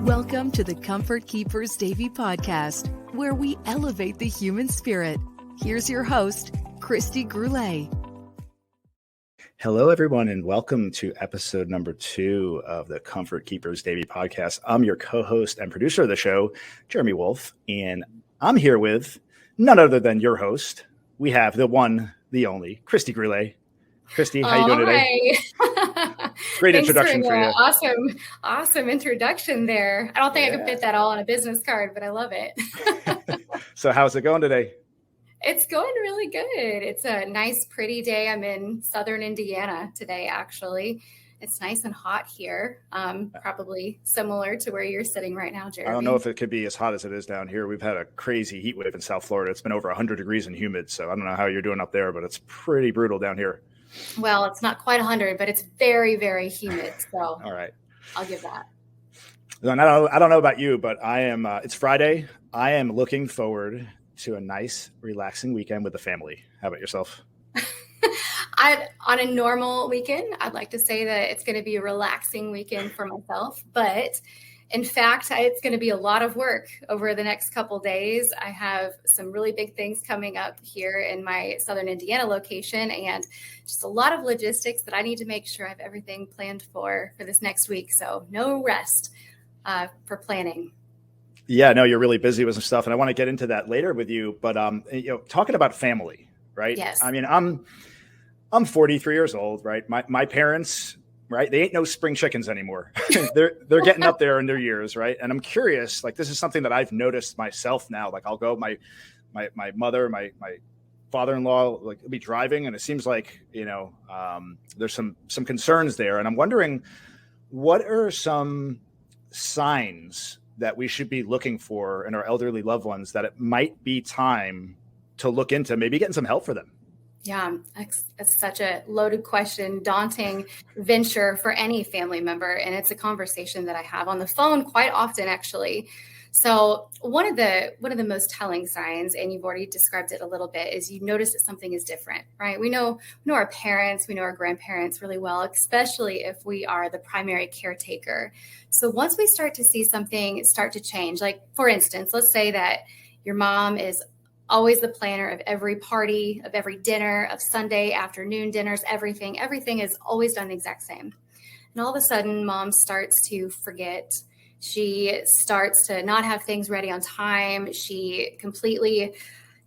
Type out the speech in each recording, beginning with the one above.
Welcome to the Comfort Keepers Davy podcast, where we elevate the human spirit. Here's your host, Christy Goulet. Hello, everyone, and welcome to episode number 2 of the Comfort Keepers Davy podcast. I'm your co-host and producer of the show, Jeremy Wolf, and I'm here with none other than your host. We have the one, the only, Christy Goulet. Christy, how you doing today? Great introduction for you. Awesome introduction there. I don't think I could fit that all on a business card, but I love it. So how's it going today? It's going really good. It's a nice, pretty day. I'm in southern Indiana today, actually. It's nice and hot here, probably similar to where you're sitting right now, Jeremy. I don't know if it could be as hot as it is down here. We've had a crazy heat wave in South Florida. It's been over 100 degrees and humid, so I don't know how you're doing up there, but it's pretty brutal down here. Well, it's not quite 100, but it's very, very humid. So all right, I'll give that. I don't know about you, but I am. It's Friday. I am looking forward to a nice, relaxing weekend with the family. How about yourself? On a normal weekend, I'd like to say that it's going to be a relaxing weekend for myself, but in fact, it's going to be a lot of work over the next couple days. I have some really big things coming up here in my southern Indiana location, and just a lot of logistics that I need to make sure I have everything planned for this next week. So no rest for planning. Yeah, no, you're really busy with some stuff, and I want to get into that later with you. But talking about family, right? Yes. I mean, I'm 43 years old, right? My parents, right? They ain't no spring chickens anymore. they're getting up there in their years, right? And I'm curious, like, this is something that I've noticed myself now. Like, I'll go, my mother, my father-in-law, like, will be driving, and it seems like there's some concerns there, and I'm wondering, what are some signs that we should be looking for in our elderly loved ones that it might be time to look into maybe getting some help for them? Yeah, it's such a loaded question, daunting venture for any family member. And it's a conversation that I have on the phone quite often, actually. So one of the most telling signs, and you've already described it a little bit, is you notice that something is different, right? We know our parents, we know our grandparents really well, especially if we are the primary caretaker. So once we start to see something start to change, like, for instance, let's say that your mom is always the planner of every party, of every dinner, of Sunday afternoon dinners, everything is always done the exact same. And all of a sudden, mom starts to forget. She starts to not have things ready on time. She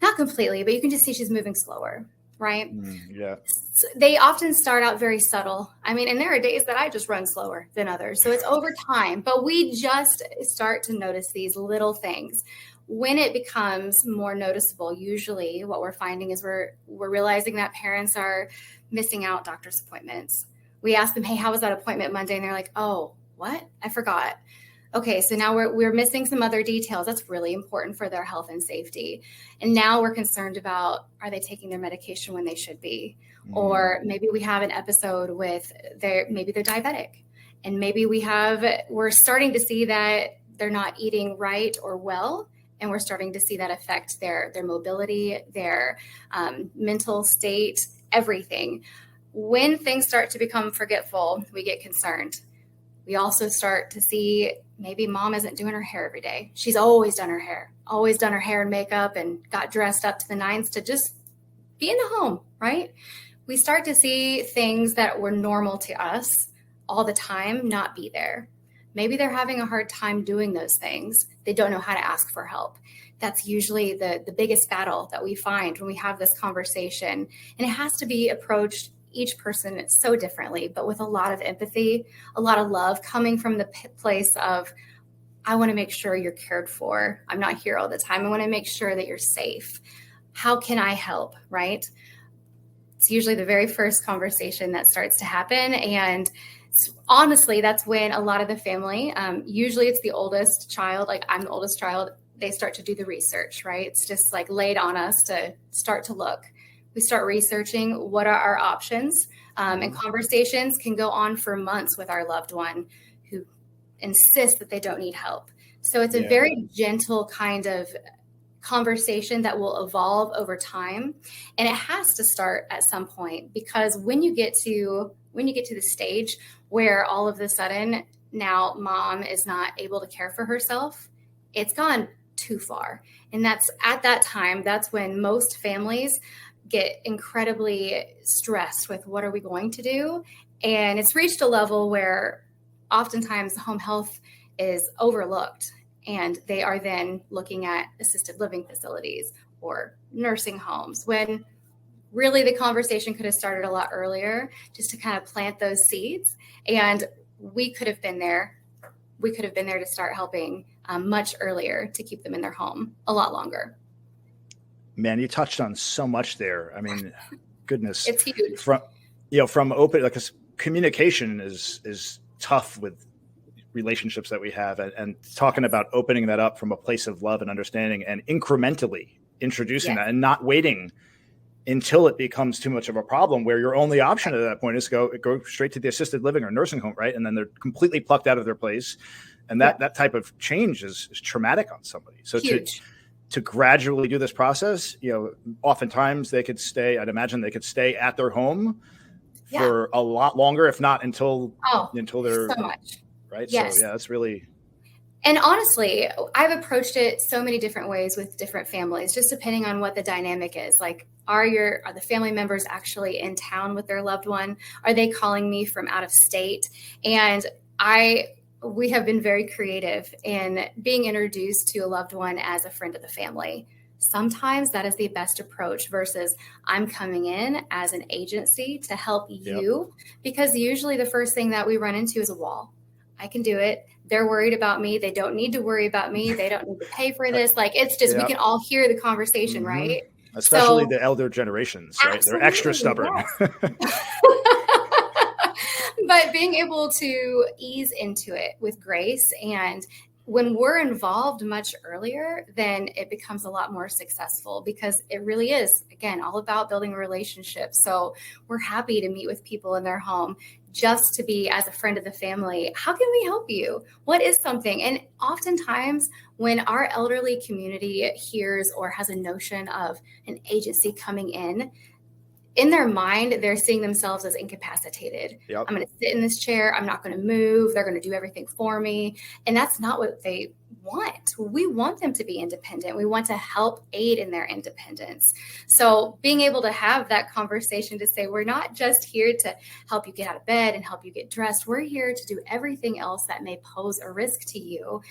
not completely, but you can just see she's moving slower, right? Yeah. So they often start out very subtle. I mean, and there are days that I just run slower than others. So it's over time, but we just start to notice these little things. When it becomes more noticeable, usually what we're finding is we're realizing that parents are missing out doctor's appointments. We ask them, hey, how was that appointment Monday? And they're like, oh, what? I forgot. Okay, so now we're missing some other details. That's really important for their health and safety. And now we're concerned about, are they taking their medication when they should be? Or maybe we have an episode with maybe they're diabetic. And maybe we're starting to see that they're not eating right or well. And we're starting to see that affect their mobility, their mental state, everything. When things start to become forgetful, we get concerned. We also start to see maybe mom isn't doing her hair every day. She's always done her hair and makeup, and got dressed up to the nines to just be in the home, right? We start to see things that were normal to us all the time not be there. Maybe they're having a hard time doing those things. They don't know how to ask for help. That's usually the biggest battle that we find when we have this conversation. And it has to be approached, each person so differently, but with a lot of empathy, a lot of love, coming from the place of, I want to make sure you're cared for. I'm not here all the time. I want to make sure that you're safe. How can I help, right? It's usually the very first conversation that starts to happen. And honestly, that's when a lot of the family, usually it's the oldest child, like I'm the oldest child, they start to do the research, right? It's just like laid on us to start to look. We start researching what are our options, and conversations can go on for months with our loved one who insists that they don't need help. So it's a very gentle kind of conversation that will evolve over time. And it has to start at some point, because when you get to the stage where all of a sudden now mom is not able to care for herself, it's gone too far. And that's at that time, that's when most families get incredibly stressed with what are we going to do? And it's reached a level where oftentimes home health is overlooked, and they are then looking at assisted living facilities or nursing homes, when really the conversation could have started a lot earlier, just to kind of plant those seeds. And we could have been there. We could have been there to start helping much earlier to keep them in their home a lot longer. Man, you touched on so much there. I mean, goodness, it's huge. From open, like, communication is tough with relationships that we have, and talking about opening that up from a place of love and understanding, and incrementally introducing that, and not waiting until it becomes too much of a problem, where your only option at that point is go straight to the assisted living or nursing home, right? And then they're completely plucked out of their place. And that type of change is traumatic on somebody. So to gradually do this process, oftentimes I'd imagine they could stay at their home for a lot longer, if not until they're so much. Right. Yes. So that's really. And honestly, I've approached it so many different ways with different families, just depending on what the dynamic is. Like, are the family members actually in town with their loved one? Are they calling me from out of state? And we have been very creative in being introduced to a loved one as a friend of the family. Sometimes that is the best approach versus I'm coming in as an agency to help you, because usually the first thing that we run into is a wall. I can do it. They're worried about me. They don't need to worry about me. They don't need to pay for this. Like, it's just, we can all hear the conversation, right? Especially the elder generations, right? Absolutely, they're extra stubborn. But being able to ease into it with grace, and when we're involved much earlier, then it becomes a lot more successful, because it really is, again, all about building relationships. So we're happy to meet with people in their home, just to be as a friend of the family. How can we help you? What is something? And oftentimes when our elderly community hears or has a notion of an agency coming in their mind, they're seeing themselves as incapacitated. I'm going to sit in this chair. I'm not going to move. They're going to do everything for me. And that's not what they want. We want them to be independent. We want to help aid in their independence. So being able to have that conversation to say, we're not just here to help you get out of bed and help you get dressed. We're here to do everything else that may pose a risk to you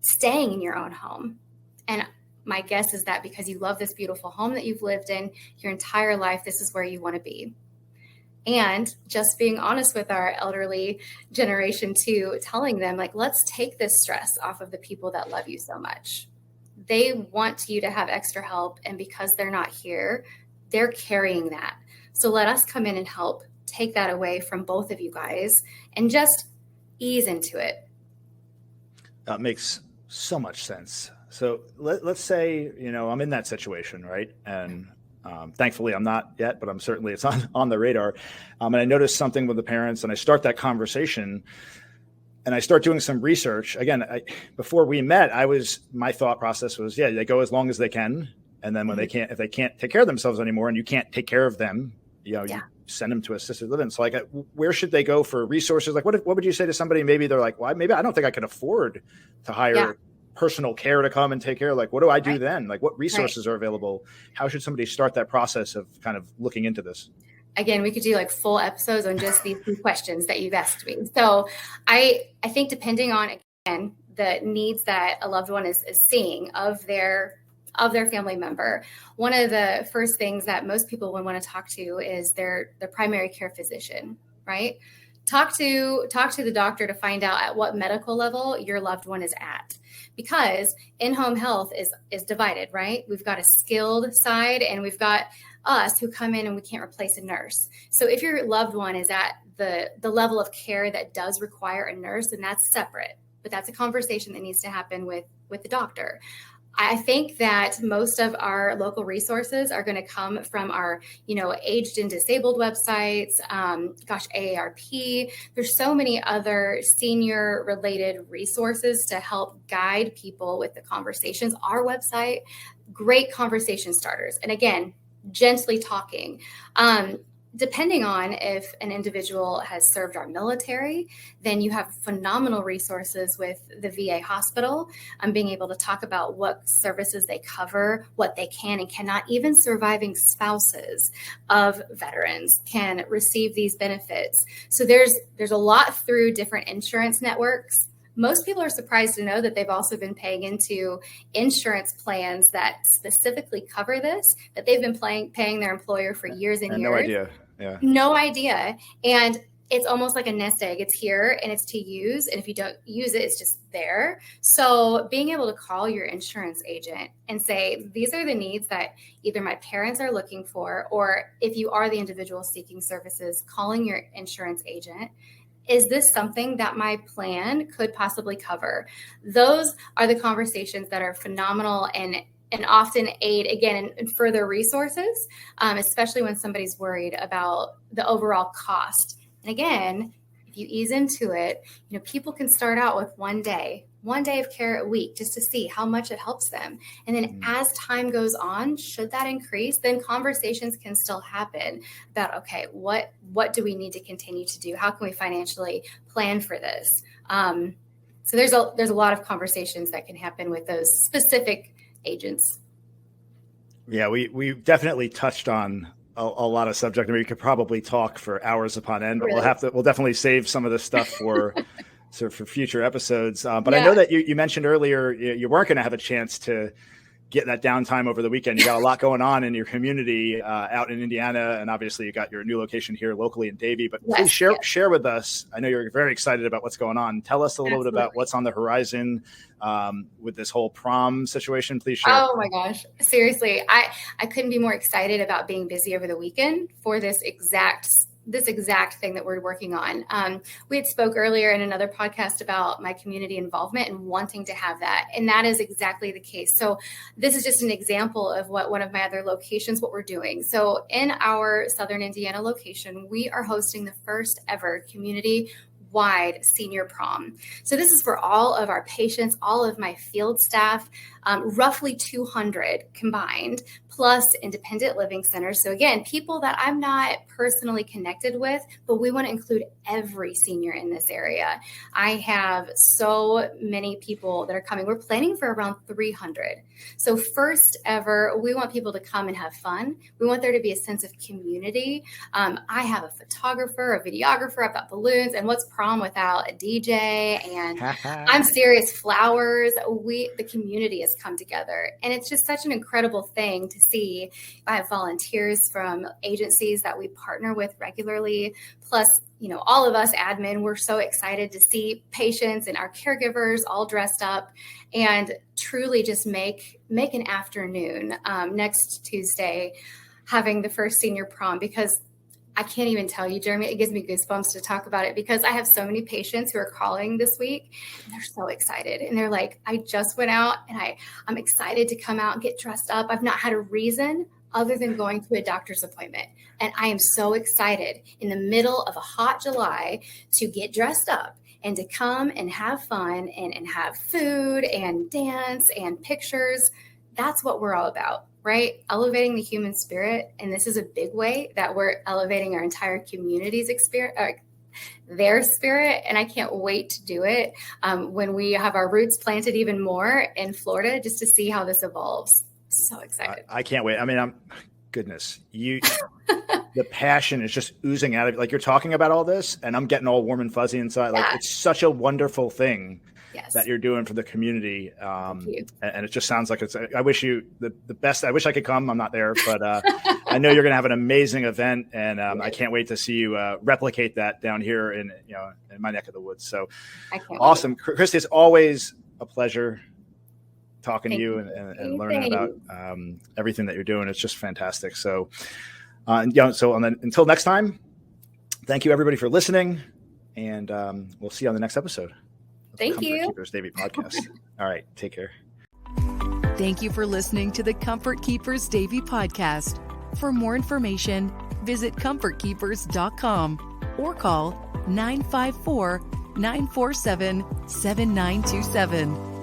staying in your own home. And my guess is that because you love this beautiful home that you've lived in your entire life, this is where you want to be. And just being honest with our elderly generation too, telling them, like, let's take this stress off of the people that love you so much. They want you to have extra help. And because they're not here, they're carrying that. So let us come in and help take that away from both of you guys and just ease into it. That makes so much sense. So let's say, I'm in that situation, right? And thankfully I'm not yet, but it's on the radar. And I notice something with the parents, and I start that conversation and I start doing some research. Again, before we met, my thought process was, they go as long as they can. And then when if they can't take care of themselves anymore and you can't take care of them, you send them to assisted living. So where should they go for resources? Like, what would you say to somebody? Maybe they're like, well, maybe I don't think I can afford to hire personal care to come and take care. Like, what do I do then? Like, what resources are available? How should somebody start that process of kind of looking into this? Again, we could do like full episodes on just these two questions that you've asked me. So I think depending on, again, the needs that a loved one is seeing of their family member, one of the first things that most people would want to talk to is their primary care physician, right? Talk to the doctor to find out at what medical level your loved one is at, because in-home health is divided, right? We've got a skilled side and we've got us who come in and we can't replace a nurse. So if your loved one is at the level of care that does require a nurse, then that's separate, but that's a conversation that needs to happen with the doctor. I think that most of our local resources are going to come from our, aged and disabled websites, AARP. There's so many other senior related resources to help guide people with the conversations. Our website, great conversation starters. And again, gently talking. depending on if an individual has served our military, then you have phenomenal resources with the VA hospital. Being able to talk about what services they cover, what they can and cannot. Even surviving spouses of veterans can receive these benefits. So there's a lot through different insurance networks. Most people are surprised to know that they've also been paying into insurance plans that specifically cover this, that they've been paying their employer for years and years. No idea. Yeah. No idea. And it's almost like a nest egg. It's here and it's to use. And if you don't use it, it's just there. So being able to call your insurance agent and say, these are the needs that either my parents are looking for, or if you are the individual seeking services, calling your insurance agent. Is this something that my plan could possibly cover? Those are the conversations that are phenomenal and often aid, again, in further resources, especially when somebody's worried about the overall cost. And again, if you ease into it, people can start out with one day of care a week just to see how much it helps them. And then as time goes on, should that increase, then conversations can still happen about, okay, what do we need to continue to do? How can we financially plan for this? So there's a lot of conversations that can happen with those specific agents. Yeah, we definitely touched on a lot of subject. I mean, we could probably talk for hours upon end, but Really? we'll definitely save some of this stuff for for future episodes. But Yeah. I know that you mentioned earlier you weren't going to have a chance to get that downtime over the weekend. You got a lot going on in your community out in Indiana, and obviously you got your new location here locally in Davie. But please share with us. I know you're very excited about what's going on. Tell us a little bit about what's on the horizon with this whole prom situation. Please share. Oh my gosh. Seriously, I couldn't be more excited about being busy over the weekend for this exact thing that we're working on. We had spoke earlier in another podcast about my community involvement and wanting to have that. And that is exactly the case. So this is just an example of what one of my other locations, what we're doing. So in our Southern Indiana location, we are hosting the first ever community-wide senior prom. So this is for all of our patients, all of my field staff, roughly 200 combined, plus independent living centers. So again, people that I'm not personally connected with, but we want to include every senior in this area. I have so many people that are coming. We're planning for around 300. So first ever, we want people to come and have fun. We want there to be a sense of community. I have a photographer, a videographer, I've got balloons, and what's prom without a DJ? And I'm serious, flowers. The community has come together. And it's just such an incredible thing to see. I have volunteers from agencies that we partner with regularly, plus all of us admin, we're so excited to see patients and our caregivers all dressed up and truly just make an afternoon next Tuesday having the first senior prom, because I can't even tell you, Jeremy, it gives me goosebumps to talk about it because I have so many patients who are calling this week and they're so excited. And they're like, I just went out and I'm excited to come out and get dressed up. I've not had a reason other than going to a doctor's appointment. And I am so excited in the middle of a hot July to get dressed up and to come and have fun and have food and dance and pictures. That's what we're all about, right? Elevating the human spirit. And this is a big way that we're elevating our entire community's experience, their spirit. And I can't wait to do it when we have our roots planted even more in Florida, just to see how this evolves. So excited. I can't wait. I mean, the passion is just oozing out of it. Like, you're talking about all this and I'm getting all warm and fuzzy inside. Like, it's such a wonderful thing that you're doing for the community. And it just sounds like I wish you the best. I wish I could come. I'm not there, but I know you're going to have an amazing event, and I can't wait to see you replicate that down here in my neck of the woods. So awesome. Christy, it's always a pleasure talking to you and learning about everything that you're doing. It's just fantastic. So, until next time, thank you everybody for listening, and we'll see you on the next episode. Thank you. Comfort Keepers Davie podcast. All right, take care. Thank you for listening to the Comfort Keepers Davie podcast. For more information, visit comfortkeepers.com or call 954-947-7927.